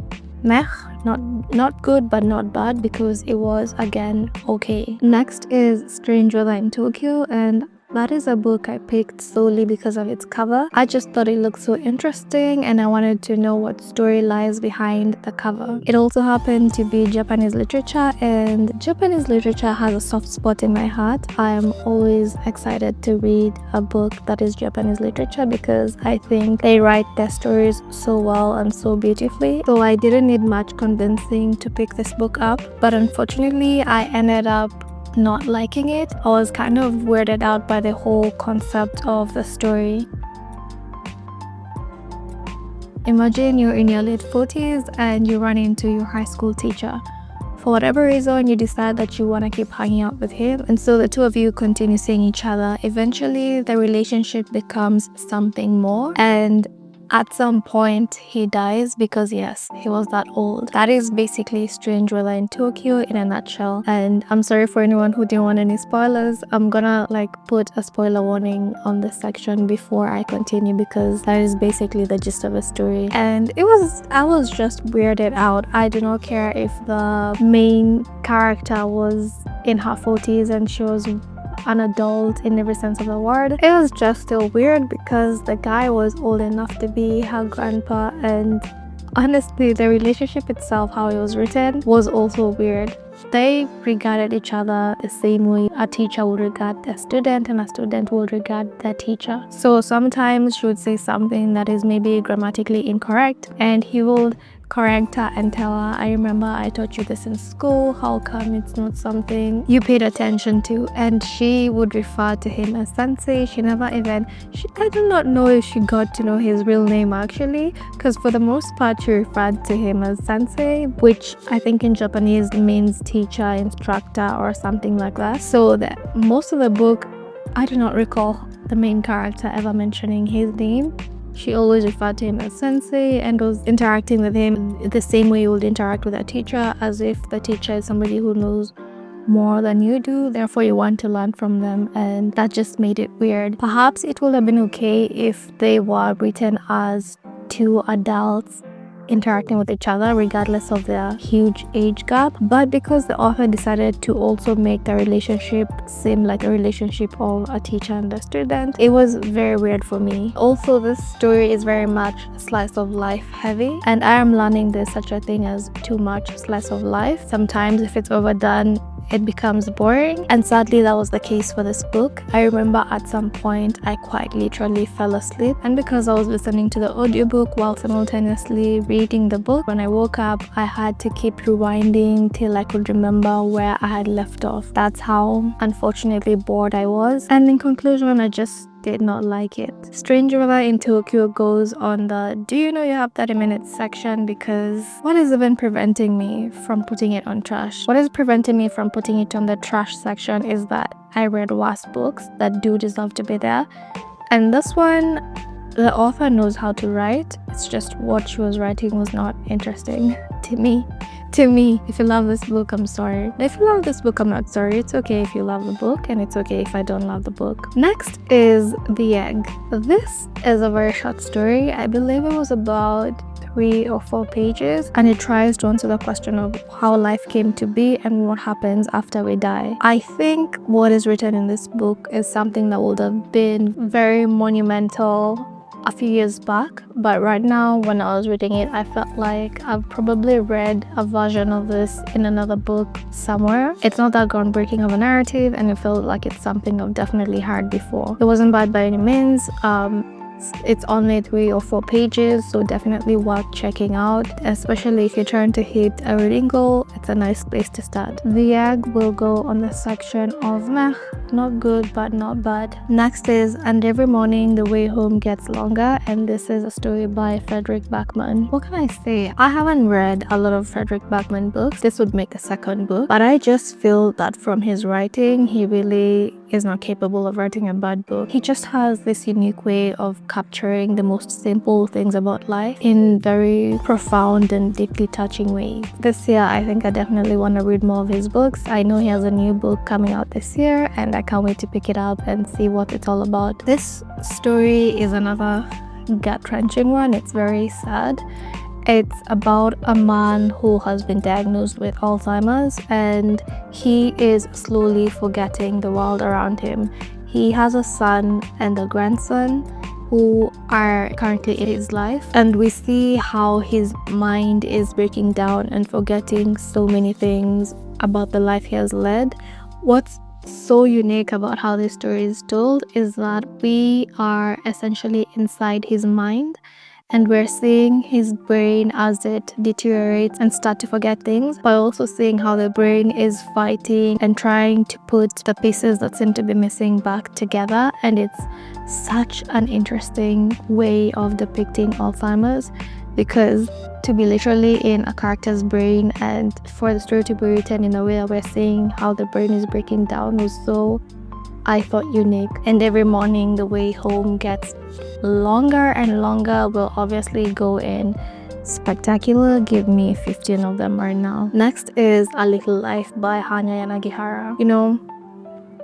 Speaker 1: meh, not good but not bad, because it was again okay. Next is Strange Weather in Tokyo, and that is a book I picked solely because of its cover. I just thought it looked so interesting and I wanted to know what story lies behind the cover. It also happened to be Japanese literature, and Japanese literature has a soft spot in my heart. I am always excited to read a book that is Japanese literature because I think they write their stories so well and so beautifully. So I didn't need much convincing to pick this book up, but unfortunately I ended up not liking it. I was kind of weirded out by the whole concept of the story. Imagine you're in your late 40s and you run into your high school teacher. For whatever reason, you decide that you want to keep hanging out with him, and so the two of you continue seeing each other. Eventually, the relationship becomes something more, and at some point he dies because yes, he was that old. That is basically Strange Weather in Tokyo in a nutshell, and I'm sorry for anyone who didn't want any spoilers. I'm gonna put a spoiler warning on this section before I continue because that is basically the gist of the story. And I was just weirded out. I do not care if the main character was in her 40s and she was an adult in every sense of the word. It was just still weird because the guy was old enough to be her grandpa, and honestly the relationship itself, how it was written, was also weird. They regarded each other the same way a teacher would regard a student and a student would regard their teacher. So sometimes she would say something that is maybe grammatically incorrect and he would correct her and tell her, I remember I taught you this in school, how come it's not something you paid attention to? And she would refer to him as sensei. I do not know if she got to know his real name actually, because for the most part she referred to him as sensei, which I think in Japanese means teacher, instructor, or something like that. So that most of the book, I do not recall the main character ever mentioning his name. She always referred to him as sensei and was interacting with him the same way you would interact with a teacher, as if the teacher is somebody who knows more than you do, therefore you want to learn from them, and that just made it weird. Perhaps it would have been okay if they were written as two adults interacting with each other regardless of their huge age gap, but because the author decided to also make the relationship seem like a relationship of a teacher and a student, it was very weird for me. Also, this story is very much slice of life heavy, and I am learning there's such a thing as too much slice of life. Sometimes if it's overdone, it becomes boring, and sadly that was the case for this book. I remember at some point I quite literally fell asleep, and because I was listening to the audiobook while simultaneously reading the book, when I woke up I had to keep rewinding till I could remember where I had left off. That's how unfortunately bored I was, and in conclusion I just did not like it. Strange Weather in Tokyo goes on the do you know you have 30 minutes section, because what is even preventing me from putting it on trash? What is preventing me from putting it on the trash section is that I read worse books that do deserve to be there, and this one, the author knows how to write. It's just what she was writing was not interesting to me. If you love this book, I'm sorry. If you love this book, I'm not sorry. It's okay if you love the book, and it's okay if I don't love the book. Next is The Egg. This is a very short story. I believe it was about 3 or 4 pages, and it tries to answer the question of how life came to be and what happens after we die. I think what is written in this book is something that would have been very monumental a few years back, but right now when I was reading it I felt like I've probably read a version of this in another book somewhere. It's not that groundbreaking of a narrative, and it felt like it's something I've definitely heard before. It wasn't bad by any means. It's only 3 or 4 pages, so definitely worth checking out, especially if you're trying to hit a reading goal. It's a nice place to start. The Egg will go on the section of meh, not good but not bad. Next is And Every Morning the Way Home Gets Longer, and this is a story by Frederick Backman. What can I say? I haven't read a lot of Frederick Backman books. This would make the second book, but I just feel that from his writing, he really is not capable of writing a bad book. He just has this unique way of capturing the most simple things about life in very profound and deeply touching ways. This year, I think I definitely want to read more of his books. I know he has a new book coming out this year, and I can't wait to pick it up and see what it's all about. This story is another gut-wrenching one. It's very sad. It's about a man who has been diagnosed with Alzheimer's, and he is slowly forgetting the world around him. He has a son and a grandson who are currently in his life, and we see how his mind is breaking down and forgetting so many things about the life he has led. What's so unique about how this story is told is that we are essentially inside his mind, and we're seeing his brain as it deteriorates and start to forget things, but also seeing how the brain is fighting and trying to put the pieces that seem to be missing back together. And it's such an interesting way of depicting Alzheimer's, because to be literally in a character's brain and for the story to be written in a way that we're seeing how the brain is breaking down was so, I thought, unique. And Every Morning the Way Home Gets Longer and Longer will obviously go in spectacular. Give me 15 of them right now. Next is A Little Life by Hanya Yanagihara. You know,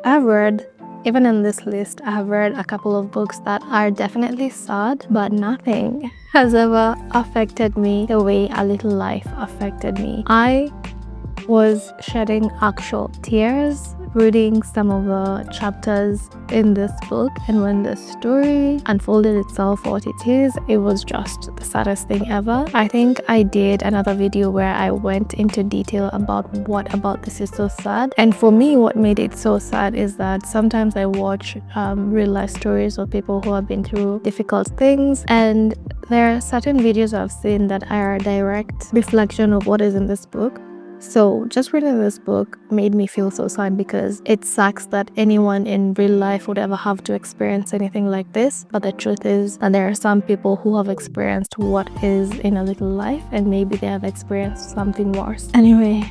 Speaker 1: I've read, even in this list, I have read a couple of books that are definitely sad, but nothing has ever affected me the way A Little Life affected me. I was shedding actual tears reading some of the chapters in this book, and when the story unfolded itself for what it is, it was just the saddest thing ever. I think I did another video where I went into detail about what about this is so sad, and for me what made it so sad is that sometimes I watch real life stories of people who have been through difficult things, and there are certain videos I've seen that are a direct reflection of what is in this book. So just reading this book made me feel so sad, because it sucks that anyone in real life would ever have to experience anything like this. But the truth is that there are some people who have experienced what is in a little life, and maybe they have experienced something worse. Anyway,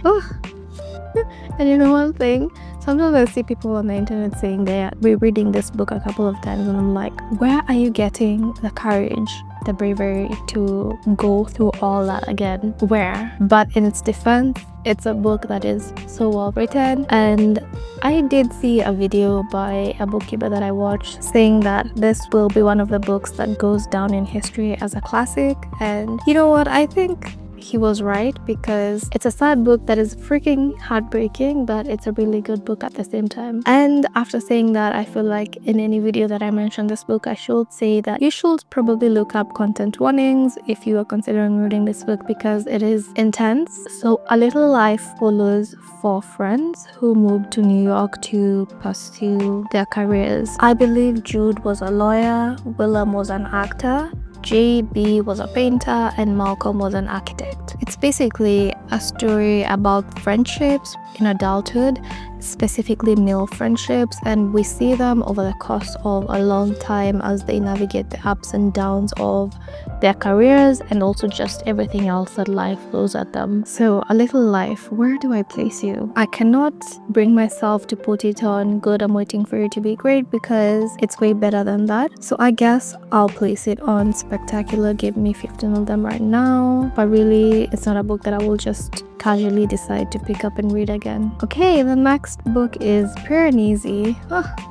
Speaker 1: and you know one thing? Sometimes I see people on the internet saying they are rereading this book a couple of times, and I'm like, where are you getting the courage, the bravery to go through all that again? Where? But in its defense, it's a book that is so well written, and I did see a video by a bookkeeper that I watched saying that this will be one of the books that goes down in history as a classic. And you know what? I think he was right, because it's a sad book that is freaking heartbreaking, but it's a really good book at the same time. And after saying that, I feel like in any video that I mention this book, I should say that you should probably look up content warnings if you are considering reading this book, because it is intense. So A Little Life follows 4 friends who moved to New York to pursue their careers. I believe Jude was a lawyer, Willem was an actor, JB was a painter, and Malcolm was an architect. It's basically a story about friendships in adulthood, specifically male friendships, and we see them over the course of a long time as they navigate the ups and downs of their careers, and also just everything else that life throws at them. So A Little Life, where do I place you? I cannot bring myself to put it on Good, I'm Waiting for You to Be Great, because it's way better than that. So I guess I'll place it on Spectacular, Give Me 15 of Them right now. But really, it's not a book that I will just casually decide to pick up and read again. Okay, the next book is Piranesi.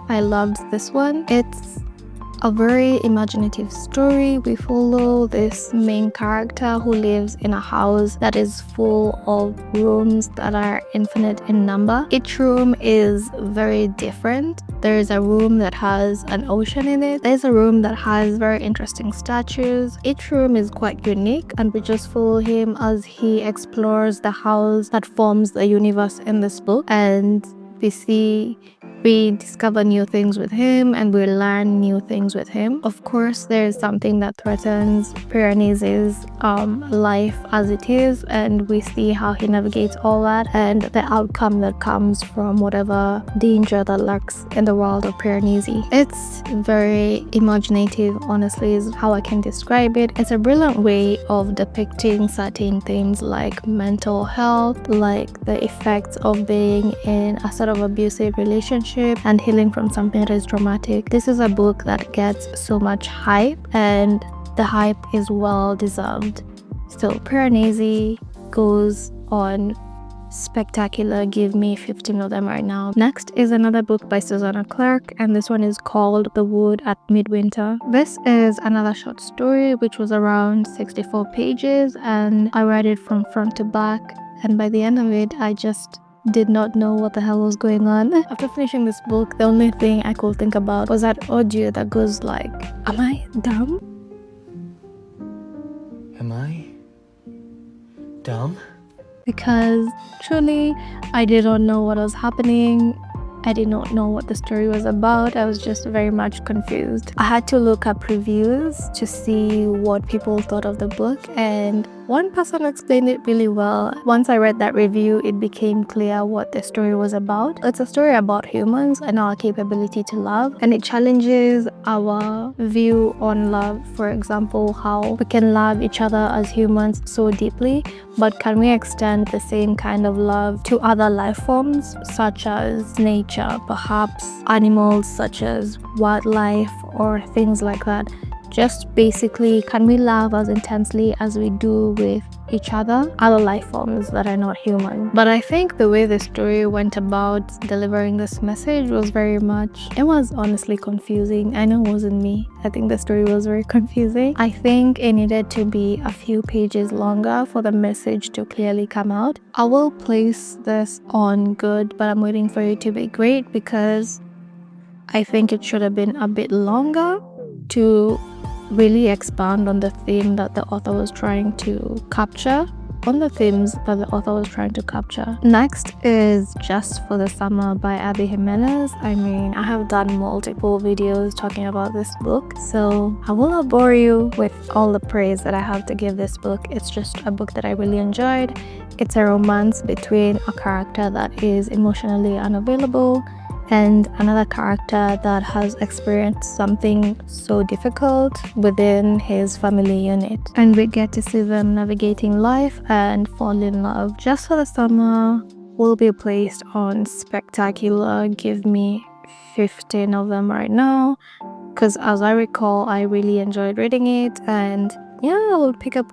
Speaker 1: I loved this one. It's a very imaginative story. We follow this main character who lives in a house that is full of rooms that are infinite in number. Each room is very different. There's a room that has an ocean in it. There's a room that has very interesting statues. Each room is quite unique, and we just follow him as he explores the house that forms the universe in this book. And we discover new things with him, and we learn new things with him. Of course, there is something that threatens Piranesi's life as it is, and we see how he navigates all that and the outcome that comes from whatever danger that lurks in the world of Piranesi. It's very imaginative, honestly, is how I can describe it. It's a brilliant way of depicting certain things like mental health, like the effects of being in a sort of abusive relationship, and healing from something that is traumatic. This is a book that gets so much hype, and the hype is well deserved. So Piranesi goes on Spectacular, Give Me 15 of Them right now. Next is another book by Susanna Clarke, and this one is called The Wood at Midwinter. This is another short story which was around 64 pages, and I read it from front to back, and by the end of it I just did not know what the hell was going on. After finishing this book, the only thing I could think about was that audio that goes like, am I dumb?
Speaker 5: Am I dumb?
Speaker 1: Because truly, I did not know what was happening. I did not know what the story was about. I was just very much confused. I had to look up reviews to see what people thought of the book, and one person explained it really well. Once I read that review, it became clear what the story was about. It's a story about humans and our capability to love, and it challenges our view on love. For example, how we can love each other as humans so deeply, but can we extend the same kind of love to other life forms such as nature, perhaps animals such as wildlife or things like that? just basically, can we love as intensely as we do with each other, other life forms that are not human? But I think the way the story went about delivering this message was very much, it was honestly confusing. I know it wasn't me. I think the story was very confusing. I think it needed to be a few pages longer for the message to clearly come out. I will place this on good, but I'm waiting for it to be great because I think it should have been a bit longer to really expand on the theme that the author was trying to capture. Next is Just for the Summer by Abby Jimenez. I mean, I have done multiple videos talking about this book, so I will not bore you with all the praise that I have to give this book. It's just a book that I really enjoyed. It's a romance between a character that is emotionally unavailable and another character that has experienced something so difficult within his family unit, and we get to see them navigating life and fall in love. Just for the Summer will be placed on spectacular. Give me 15 of them right now, because as I recall, I really enjoyed reading it, and yeah, I will pick up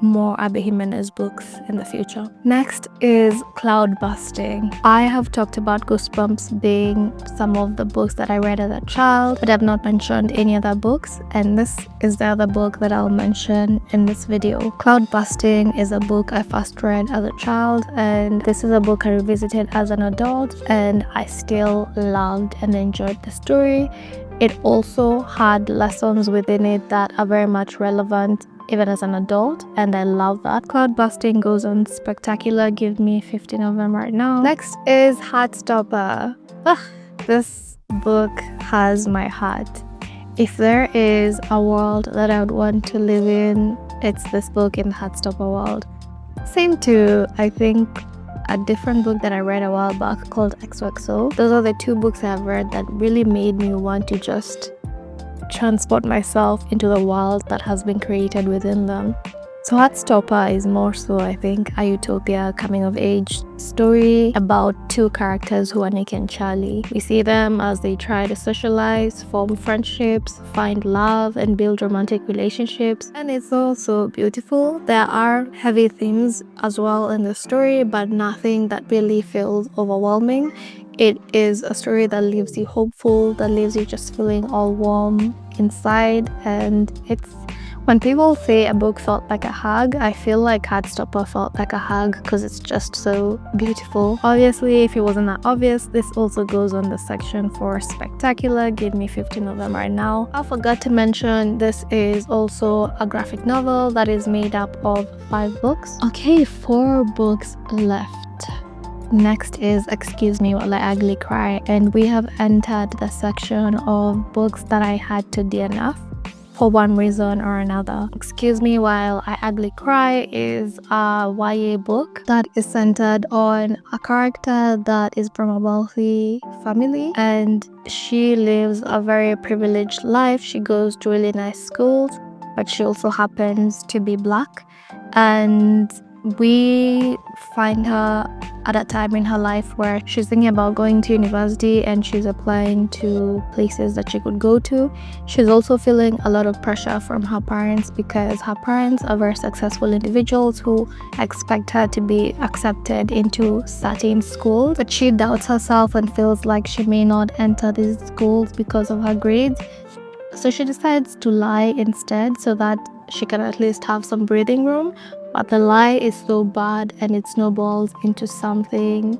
Speaker 1: more Abby Jimenez books in the future. Next is Cloud Busting. I have talked about Goosebumps being some of the books that I read as a child, but I've not mentioned any other books, and this is the other book that I'll mention in this video. Cloud Busting is a book I first read as a child, and this is a book I revisited as an adult, and I still loved and enjoyed the story. It also had lessons within it that are very much relevant even as an adult, and I love that. Cloud Busting goes on spectacular. Give me 15 of them right now. Next is Heartstopper. This book has my heart. If there is a world that I would want to live in, it's this book in the Heartstopper world. Same to, I think, a different book that I read a while back called XOXO. Those are the two books I've read that really made me want to just transport myself into the world that has been created within them. So Heartstopper is more so, I think, a utopia coming of age story about two characters who are Nick and Charlie. We see them as they try to socialize, form friendships, find love, and build romantic relationships. And it's also beautiful. There are heavy themes as well in the story, but nothing that really feels overwhelming. It is a story that leaves you hopeful, that leaves you just feeling all warm inside, and it's when people say a book felt like a hug, I feel like Heartstopper felt like a hug because it's just so beautiful. Obviously, if it wasn't that obvious, this also goes on the section for spectacular. Give me 15 of them right now. I forgot to mention this is also a graphic novel that is made up of 5 books. Okay, 4 books left. Next is Excuse Me While I Ugly Cry, and we have entered the section of books that I had to DNF for one reason or another. Excuse Me While I Ugly Cry is a YA book that is centered on a character that is from a wealthy family, and she lives a very privileged life. She goes to really nice schools, but she also happens to be black, and we find her at a time in her life where she's thinking about going to university and she's applying to places that she could go to. She's also feeling a lot of pressure from her parents because her parents are very successful individuals who expect her to be accepted into certain schools, but she doubts herself and feels like she may not enter these schools because of her grades. So she decides to lie instead so that she can at least have some breathing room. But the lie is so bad and it snowballs into something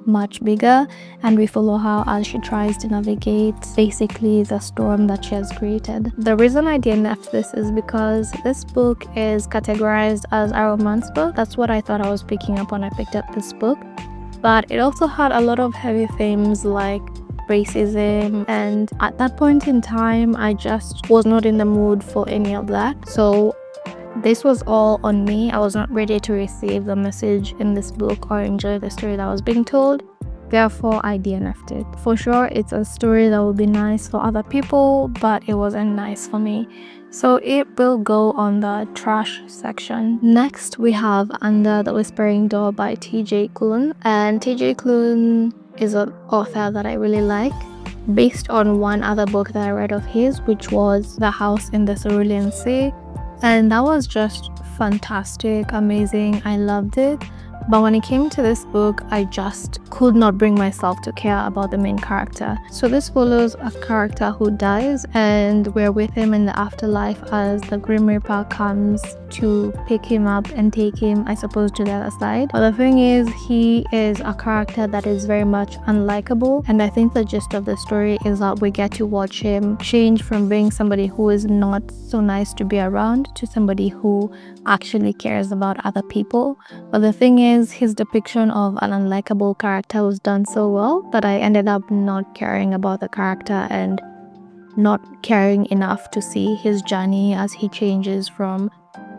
Speaker 1: much bigger, and we follow her as she tries to navigate basically the storm that she has created. The reason I DNF'd this is because this book is categorized as a romance book. That's what I thought I was picking up when I picked up this book, but it also had a lot of heavy themes like racism, and at that point in time I just was not in the mood for any of that. So this was all on me. I was not ready to receive the message in this book or enjoy the story that was being told. Therefore, I DNF'd it. For sure, it's a story that would be nice for other people, but it wasn't nice for me. So it will go on the trash section. Next, we have Under the Whispering Door by TJ Klune. And TJ Klune is an author that I really like. based on one other book that I read of his, which was The House in the Cerulean Sea, and that was just fantastic, amazing. I loved it. But when it came to this book, I just could not bring myself to care about the main character. So this follows a character who dies, and we're with him in the afterlife as the Grim Reaper comes to pick him up and take him, I suppose, to the other side. But the thing is, he is a character that is very much unlikable, and I think the gist of the story is that we get to watch him change from being somebody who is not so nice to be around to somebody who actually cares about other people. But the thing is, his depiction of an unlikable character was done so well that I ended up not caring about the character and not caring enough to see his journey as he changes from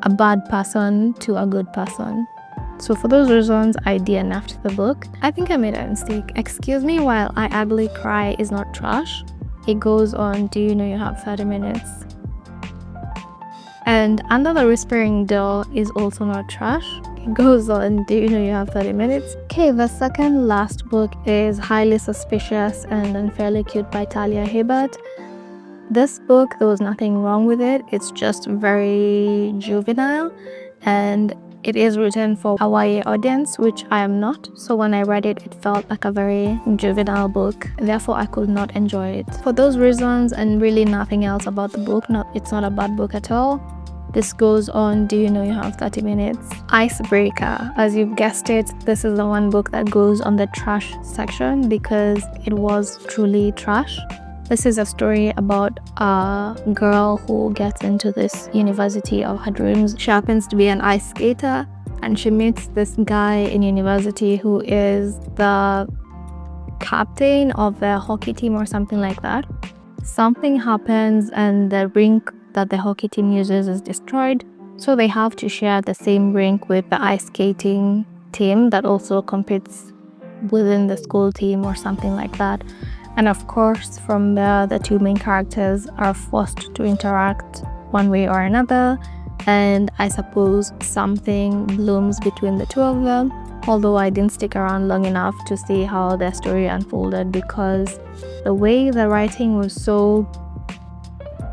Speaker 1: a bad person to a good person. So for those reasons, I DNF'd the book. I think I made a mistake. Excuse me while I ugly cry is not trash. It goes on, do you know you have 30 minutes? And Under the Whispering Door is also not trash. It goes on, do you know you have 30 minutes? Okay, the second last book is Highly Suspicious and Unfairly Cute by Talia Hibbert. This book, there was nothing wrong with it. It's just very juvenile, and it is written for a YA audience, which I am not. So when I read it, it felt like a very juvenile book. Therefore, I could not enjoy it. For those reasons and really nothing else about the book, it's not a bad book at all. This goes on, do you know you have 30 minutes? Icebreaker. As you've guessed it, this is the one book that goes on the trash section because it was truly trash. This is a story about a girl who gets into this university of her dreams. She happens to be an ice skater, and she meets this guy in university who is the captain of the hockey team or something like that. Something happens and the rink that the hockey team uses is destroyed, so they have to share the same rink with the ice skating team that also competes within the school team or something like that. And of course, from there, the two main characters are forced to interact one way or another, and I suppose something blooms between the two of them, although I didn't stick around long enough to see how their story unfolded because the way the writing was so...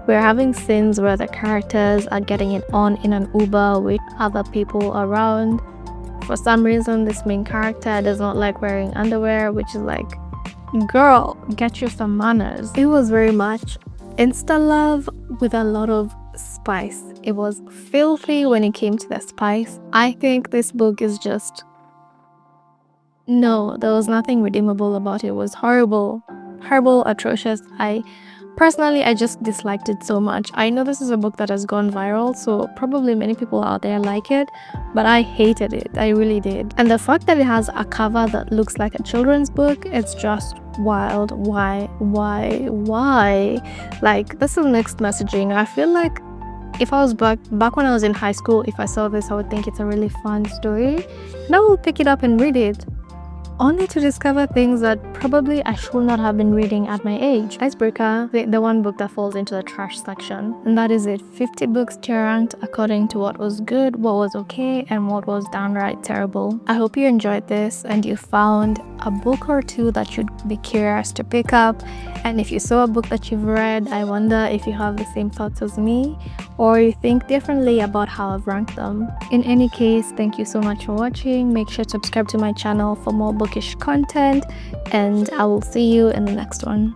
Speaker 1: We're having scenes where the characters are getting it on in an Uber with other people around. For some reason, this main character does not like wearing underwear, which is like, girl, get you some manners. It was very much insta love with a lot of spice. It was filthy when it came to the spice. I think this book is just... No, there was nothing redeemable about it. It was horrible, atrocious. Personally, I just disliked it so much. I know this is a book that has gone viral, so probably many people out there like it, but I hated it. I really did. And the fact that it has a cover that looks like a children's book, it's just wild. Why? Like, this is mixed messaging. I feel like if I was back when I was in high school, if I saw this, I would think it's a really fun story, and I will pick it up and read it, only to discover things that probably I should not have been reading at my age. Icebreaker, the one book that falls into the trash section. And that is it. 50 books tier ranked according to what was good, what was okay, and what was downright terrible. I hope you enjoyed this and you found a book or two that you'd be curious to pick up. And if you saw a book that you've read, I wonder if you have the same thoughts as me or you think differently about how I've ranked them. In any case, thank you so much for watching. Make sure to subscribe to my channel for more bookish content, and I will see you in the next one.